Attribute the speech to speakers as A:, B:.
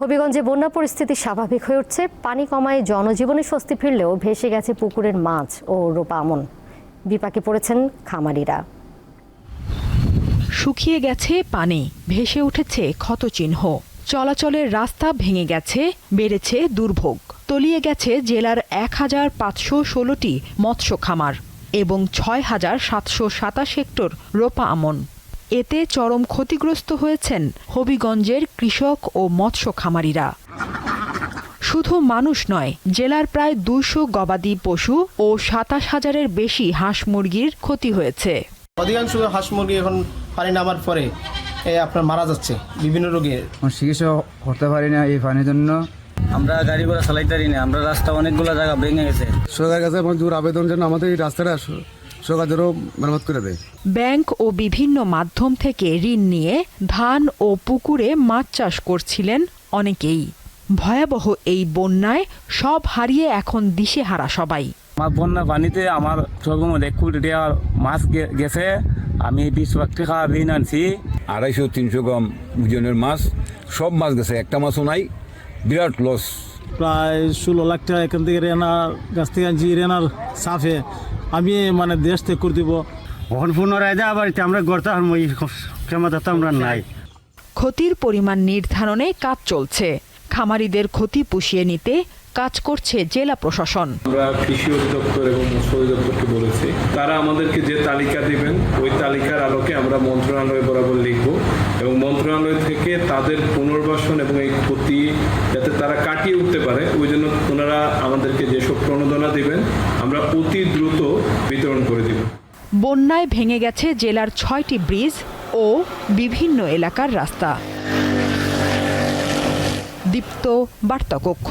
A: হবিগঞ্জে বন্যা পরিস্থিতি স্বাভাবিক হয়ে উঠছে। পানি কমায় জনজীবনে স্বস্তি ফিরলেও ভেসে গেছে পুকুরের মাছ ও রোপা আমন। বিপাকে পড়েছেন খামারিরা।
B: শুকিয়ে গেছে পানি, ভেসে উঠেছে ক্ষতচিহ্ন, চলাচলের রাস্তা ভেঙে গেছে, বেড়েছে দুর্ভোগ। তলিয়ে গেছে জেলার ১,৫১৬টি মৎস্য খামার এবং ৬,৭২৭ হেক্টর রোপা আমন। এতে চরম ক্ষতিগ্রস্ত হয়েছেন হবিগঞ্জের কৃষক ও মৎস্য খামারিরা। শুধু মানুষ নয়, জেলার প্রায় ২০০ গবাদি পশু ও ২৭,০০০-এর বেশি হাঁস মুরগির ক্ষতি হয়েছে।
C: অধিকাংশ হাঁস মুরগি এখন পানি নামার পরে আপনার মারা যাচ্ছে বিভিন্ন রোগে।
D: চিকিৎসা করতে পারি না এই পানির জন্য।
E: আমরা গাড়ি ঘোড়া চালাইতে পারি না, আমরা রাস্তা অনেকগুলো জায়গা ভেঙে গেছে।
F: সরকারের কাছে আমার জোর আবেদন যেন আমাদের এই রাস্তাটা সরকার যেন মেরামত করে দেয়।
B: ব্যাংক ও বিভিন্ন মাধ্যম থেকে ঋণ নিয়ে ধান ও পুকুরে মাছ চাষ করছিলেন অনেকেই। ভয়াবহ এই বন্যায় সব হারিয়ে এখন দিশেহারা সবাই।
E: আমার বন্যা পানিতে আমার সর্বমোট ১ কোটি টাকা মাছ গেছে। আমি ২০ লাখ টাকা ঋণ আনছি।
G: ২৫০-৩০০ গ্রাম ওজনের মাছ, সব মাছ গেছে, একটা মাছও নাই। বিরাট লস।
H: প্রায় ১৬ লাখ টাকা এখান থেকে রেনার গাছ থেকে আনছি। রেনার সাফে আমি দেশ থেকে করে দিব।
E: কখন পুনরায় যা বাড়িতে আমরা গড়তে পারবো এই ক্ষমতা তো আমরা নাই।
B: ক্ষতির পরিমাণ নির্ধারণে কাজ চলছে। খামারিদের ক্ষতি পুষিয়ে নিতে কাজ করছে জেলা প্রশাসন।
I: আমরা কৃষি অধিদপ্তর এবং মৎস্য অধিদপ্তরকে বলেছি, তারা আমাদেরকে যে তালিকা দিবেন ওই তালিকার আলোকে আমরা মন্ত্রণালয় বরাবর লিখব এবং মন্ত্রণালয় থেকে তাদের পুনর্বাসন এবং এই ক্ষতি যাতে তারা কাটিয়ে উঠতে পারে ওই জন্য ওনারা আমাদেরকে যেসব প্রণোদনা দিবেন আমরা অতি দ্রুত বিতরণ করে দিব।
B: বন্যায় ভেঙে গেছে জেলার ৬টি ব্রিজ ও বিভিন্ন এলাকার রাস্তা। দীপ্ত বার্তা কক্ষ।